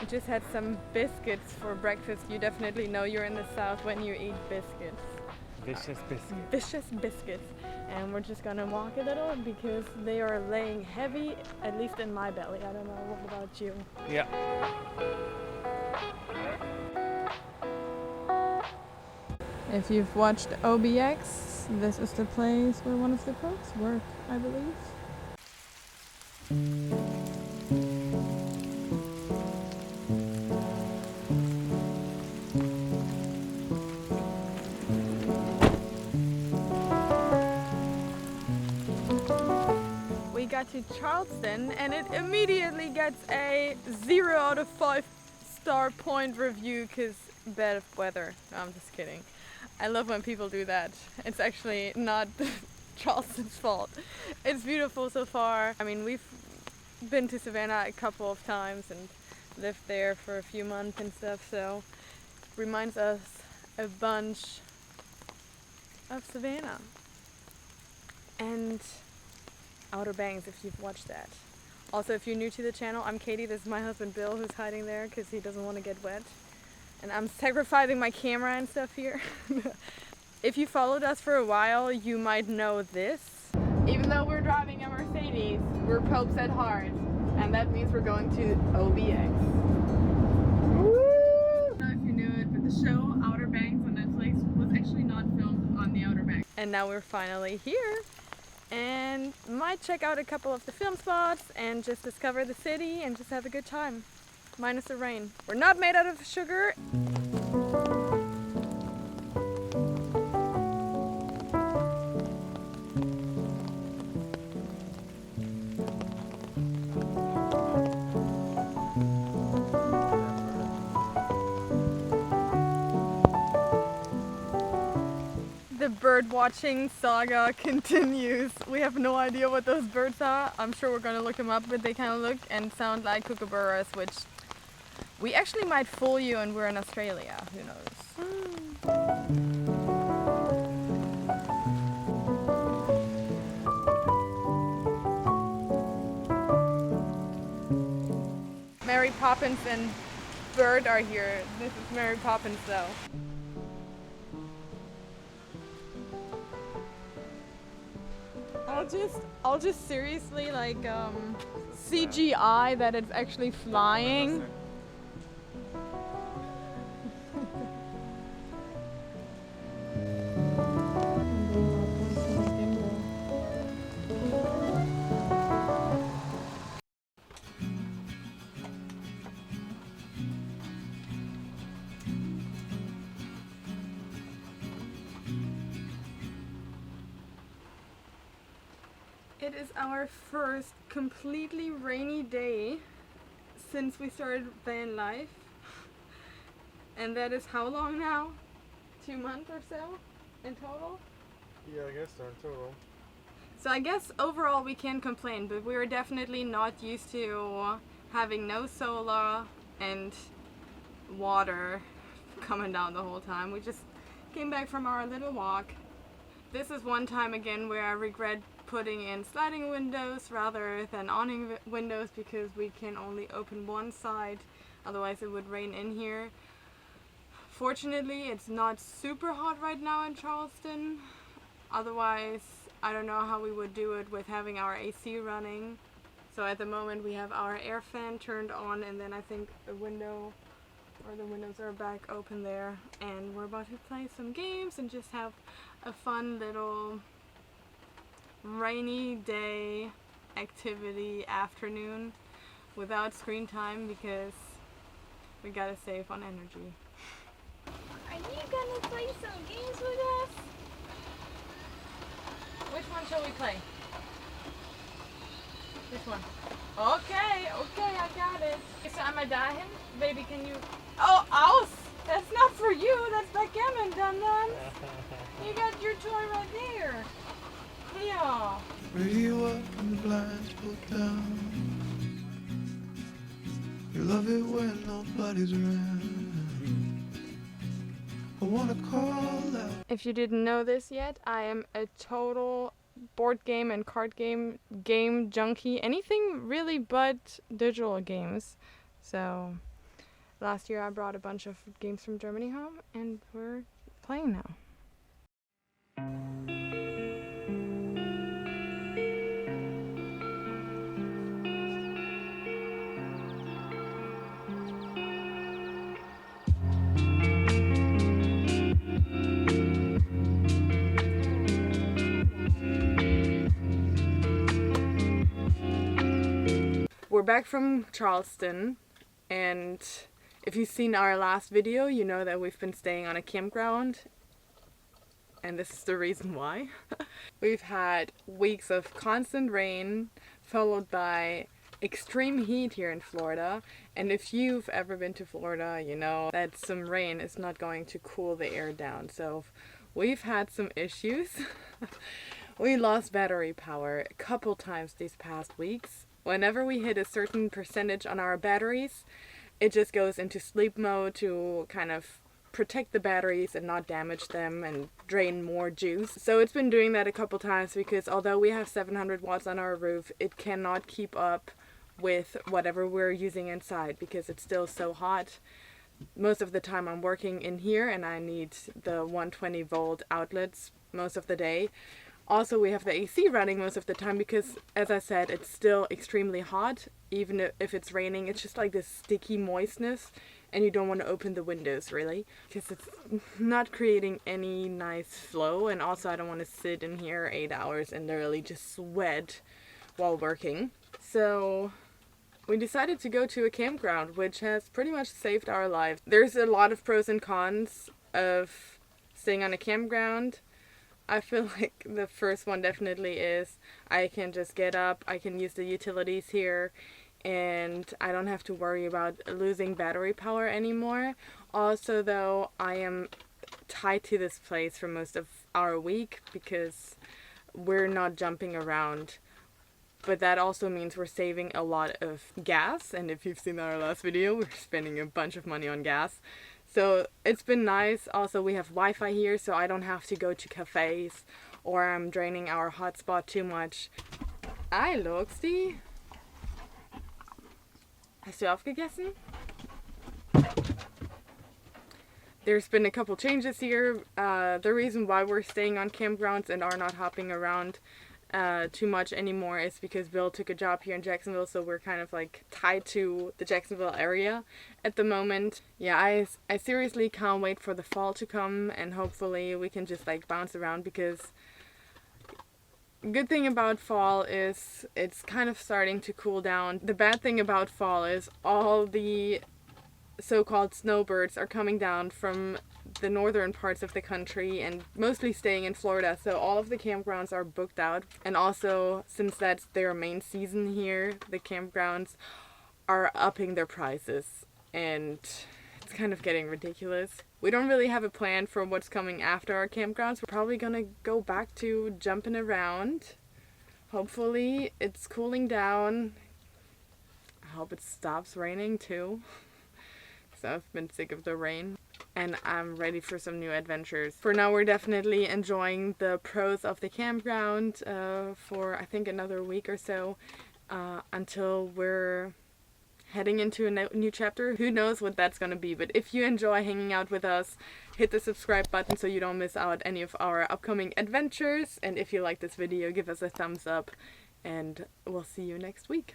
I just had some biscuits for breakfast. You definitely know you're in the South when you eat biscuits. Vicious biscuit. Vicious biscuits. And we're just gonna walk a little because they are laying heavy, at least in my belly. I don't know, what about you? Yeah. If you've watched OBX, this is the place where one of the folks work, I believe. We got to Charleston and it immediately gets a 0 out of 5 star point review because bad weather. No, I'm just kidding. I love when people do that. It's actually not Charleston's fault. It's beautiful so far. I mean, we've been to Savannah a couple of times and lived there for a few months and stuff, so reminds us a bunch of Savannah and Outer Banks, if you've watched that. Also, if you're new to the channel, I'm Katie. This is my husband Bill, who's hiding there because he doesn't want to get wet. And I'm sacrificing my camera and stuff here. If you followed us for a while, you might know this. Even though we're driving a Mercedes, we're popes at heart. And that means we're going to OBX. Woo! I don't know if you knew it, but the show Outer Banks on Netflix was actually not filmed on the Outer Banks. And now we're finally here. And might check out a couple of the film spots and just discover the city and just have a good time. Minus the rain. We're not made out of sugar. The bird watching saga continues. We have no idea what those birds are. I'm sure we're gonna look them up, but they kind of look and sound like kookaburras, which we actually might fool you and we're in Australia. Who knows? Mary Poppins and bird are here. This is Mary Poppins though. I'll just seriously like CGI that it's actually flying. It is our first completely rainy day since we started van life. And that is how long now? 2 months or so in total? Yeah, I guess so, in total. So I guess overall we can't complain, but we were definitely not used to having no solar and water coming down the whole time. We just came back from our little walk. This is one time again where I regret putting in sliding windows rather than awning windows because we can only open one side, otherwise it would rain in here. Fortunately, it's not super hot right now in Charleston. Otherwise, I don't know how we would do it with having our AC running. So at the moment we have our air fan turned on, and then I think the window or the windows are back open there, and we're about to play some games and just have a fun little rainy day activity afternoon without screen time because we gotta save on energy. Are you gonna play some games with us? Which one shall we play? Which one? Okay, I got it. So am I dying? Baby, can you... Oh, aus! That's not for you, that's backgammon, dum-dum. You got your toy right there. Yeah. Radio up and the blinds pulled down. You love it when nobody's around. I wanna call out. If you didn't know this yet, I am a total board game and card game junkie. Anything really but digital games. So Last year I brought a bunch of games from Germany home and we're playing now. We're back from Charleston, and if you've seen our last video, you know that we've been staying on a campground, and this is the reason why. We've had weeks of constant rain, followed by extreme heat here in Florida, and if you've ever been to Florida, you know that some rain is not going to cool the air down, so we've had some issues. We lost battery power a couple times these past weeks. Whenever we hit a certain percentage on our batteries, it just goes into sleep mode to kind of protect the batteries and not damage them and drain more juice. So it's been doing that a couple times because although we have 700 watts on our roof, it cannot keep up with whatever we're using inside because it's still so hot. Most of the time I'm working in here and I need the 120 volt outlets most of the day. Also, we have the AC running most of the time because, as I said, it's still extremely hot. Even if it's raining, it's just like this sticky moistness, and you don't want to open the windows, really, because it's not creating any nice flow. And also, I don't want to sit in here 8 hours and literally just sweat while working. So we decided to go to a campground, which has pretty much saved our lives. There's a lot of pros and cons of staying on a campground. I feel like the first one definitely is I can just get up, I can use the utilities here, and I don't have to worry about losing battery power anymore. Also, though, I am tied to this place for most of our week because we're not jumping around. But that also means we're saving a lot of gas, and if you've seen our last video, we're spending a bunch of money on gas. So it's been nice. Also, we have Wi-Fi here, so I don't have to go to cafes or I'm draining our hotspot too much. Luxi. Hast du aufgegessen? There's been a couple changes here. The reason why we're staying on campgrounds and are not hopping around too much anymore is because Bill took a job here in Jacksonville, so we're kind of like tied to the Jacksonville area at the moment. Yeah, I seriously can't wait for the fall to come and hopefully we can just like bounce around because good thing about fall is it's kind of starting to cool down. The bad thing about fall is all the so-called snowbirds are coming down from the northern parts of the country and mostly staying in Florida, so all of the campgrounds are booked out. And also, since that's their main season here, the campgrounds are upping their prices and it's kind of getting ridiculous. We don't really have a plan for what's coming after our campgrounds. We're probably gonna go back to jumping around. Hopefully it's cooling down. I hope it stops raining too. So I've been sick of the rain and I'm ready for some new adventures. For now, we're definitely enjoying the pros of the campground for I think another week or so until we're heading into a new chapter. Who knows what that's gonna be, but if you enjoy hanging out with us, hit the subscribe button so you don't miss out any of our upcoming adventures. And if you like this video, give us a thumbs up and we'll see you next week.